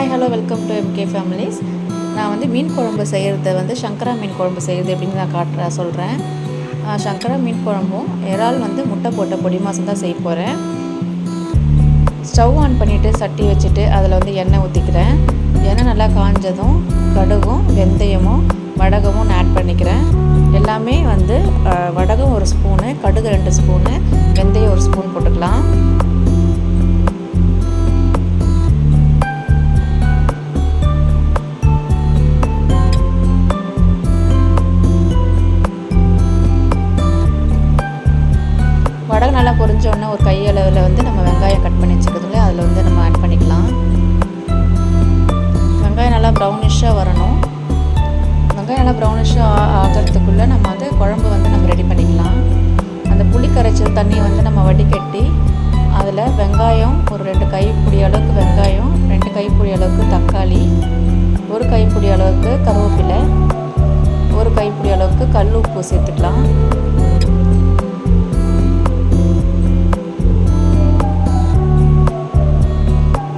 Hi hello welcome to MK families. நான் வந்து மீன் குழம்பு செய்கிறது வந்து சங்கரா மீன் குழம்பு செய்கிறது எப்படின்னு நான் சொல்கிறேன். சங்கரா மீன் குழம்பும் இறால் வந்து முட்டை போட்ட பொடி மாதம் தான் செய்ய போகிறேன். ஸ்டவ் ஆன் பண்ணிவிட்டு சட்டி வச்சுட்டு அதில் வந்து எண்ணெய் ஊற்றிக்கிறேன். எண்ணெய் நல்லா காஞ்சதும் கடுகும் வெந்தயமும் வடகமும் ஆட் பண்ணிக்கிறேன். எல்லாமே வந்து வடகம் 1 ஸ்பூனு, கடுகு 2 ஸ்பூனு, வெந்தயம் 1 ஸ்பூன் போட்டுக்கலாம். வடகு நல்லா பொரிஞ்சோடனே ஒரு கையளவில் வந்து நம்ம வெங்காயம் கட் பண்ணி வச்சுக்கிறதுல அதில் வந்து நம்ம ஆட் பண்ணிக்கலாம். வெங்காயம் நல்லா ப்ரௌனிஷாக வரணும். வெங்காயம் நல்லா ப்ரௌனிஷாக ஆகிறதுக்குள்ளே நம்ம வந்து குழம்பு வந்து நம்ம ரெடி பண்ணிக்கலாம். அந்த புளி கரைச்சல் தண்ணி வந்து நம்ம வடிகட்டி அதில் வெங்காயம் ஒரு 2 கைப்பிடி அளவுக்கு வெங்காயம், 2 கைப்பிடி அளவுக்கு தக்காளி, 1 கைப்பிடி அளவுக்கு கருவேப்பிலை, 1 கைப்பிடி அளவுக்கு கல் உப்பு சேர்த்துக்கலாம்.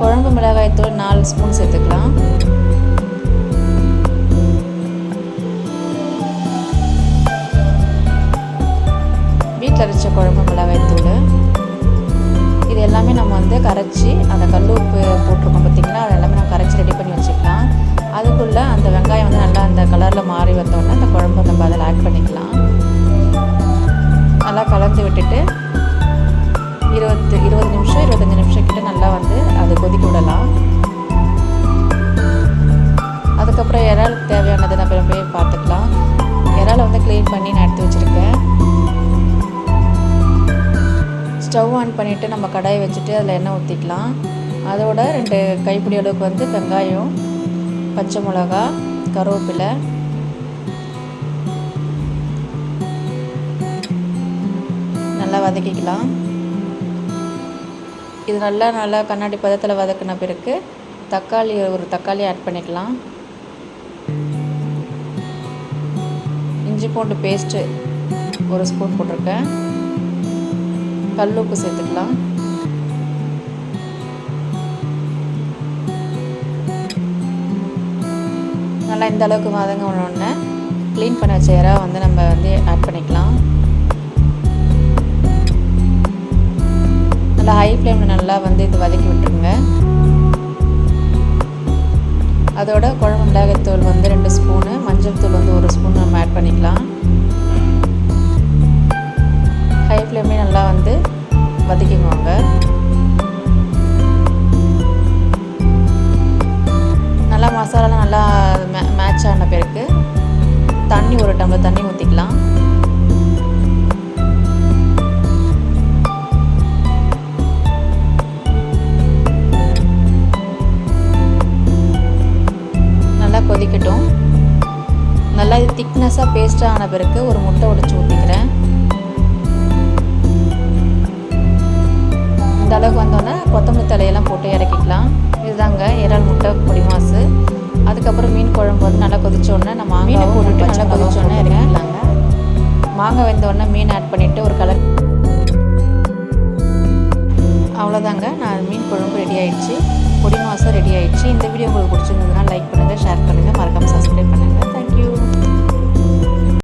குழம்பு மிளகாய்த்தூள் 4 ஸ்பூன் சேர்த்துக்கலாம். வீட்டில் அரைச்ச குழம்பு மிளகாய்த்தூள் இது எல்லாமே நம்ம வந்து கரைச்சி அந்த கல் உப்பு போட்டிருக்கோம் பார்த்திங்களா, அது எல்லாமே நம்ம கரைச்சி ரெடி பண்ணி வச்சுக்கலாம். அதுக்குள்ளே அந்த வெங்காயம் வந்து நல்லா அந்த கலரில் மாறி வந்தோடனே அந்த குழம்பு நம்ம அதில் ஆட் பண்ணிக்கலாம். நல்லா கலந்து விட்டுட்டு 20 நிமிஷம் 25 நிமிஷம் கிட்ட நல்லா வந்து அதை கொதிக்க விடலாம். அதுக்கப்புறம் இறாலுக்கு தேவையானதை நம்ம போய் பார்த்துக்கலாம். இறாலை வந்து க்ளீன் பண்ணி நான் எடுத்து வச்சுருக்கேன். ஸ்டவ் ஆன் பண்ணிவிட்டு நம்ம கடாயை வச்சுட்டு அதில் எண்ணெய் ஊற்றிக்கலாம். அதோட 2 கைப்பிடி அளவுக்கு வந்து வெங்காயம், பச்சை மிளகா, கருவேப்பிலை, நல்லா வதக்கிக்கலாம். இது நல்லா கண்ணாடி பதத்தில் வதக்கின பிறகு ஒரு தக்காளி ஆட் பண்ணிக்கலாம். இஞ்சி பூண்டு பேஸ்ட்டு 1 ஸ்பூன் போட்டிருக்கேன். கல் உப்பு சேர்த்துக்கலாம். நல்லா இந்த அளவுக்கு வதங்கினோடனே க்ளீன் பண்ண வச்ச இறால் வந்து நம்ம வந்து ஆட் பண்ணிக்கலாம். நல்லா ஹை ஃப்ளேமில் நல்லா வந்து இது வதக்கி விட்டுருங்க. அதோட குழம்பு மிளகாய்த்தூள் வந்து 2 ஸ்பூனு, மஞ்சள் தூள் வந்து 1 ஸ்பூன் நம்ம ஆட் பண்ணிக்கலாம். ஹை ஃப்ளேம்லேயே நல்லா வந்து வதக்கிக்குவாங்க. நல்லா மசாலாலாம் நல்லா மேட்ச் ஆன பிறகு தண்ணி 1 டம்ளர் தண்ணி ஊற்றிக்கலாம். கொதிக்கட்டும். நல்லா இது திக்னஸாக பேஸ்ட்டாக ஆன பிறகு ஒரு முட்டை உடைச்சி ஊற்றிக்கிறேன். இந்த அளவுக்கு வந்தோடனே கொத்தமல்லி தலையெல்லாம் போட்டு இறக்கிக்கலாம். இதுதாங்க இறால் முட்டை பொடி மாசு. அதுக்கப்புறம் மீன் குழம்பு வந்து நல்லா கொதிச்சோடனே நம்ம மீனை போட்டுட்டு நல்லா கொதிச்சோடனே இறக்கிக்கலாங்க. மாங்காய் வெந்தோடனே மீன் ஆட் பண்ணிவிட்டு ஒரு கலர். அவ்வளோதாங்க, நான் மீன் குழம்பு ரெடி ஆகிடுச்சு, பொடி மாசம் ரெடி ஆகிடுச்சு. இந்த வீடியோ உங்களுக்கு பிடிச்சிருந்ததுன்னா லைக் பண்ணுங்கள், ஷேர் பண்ணுங்கள், மறக்காமல் சப்ஸ்கிரைப் பண்ணுங்கள்.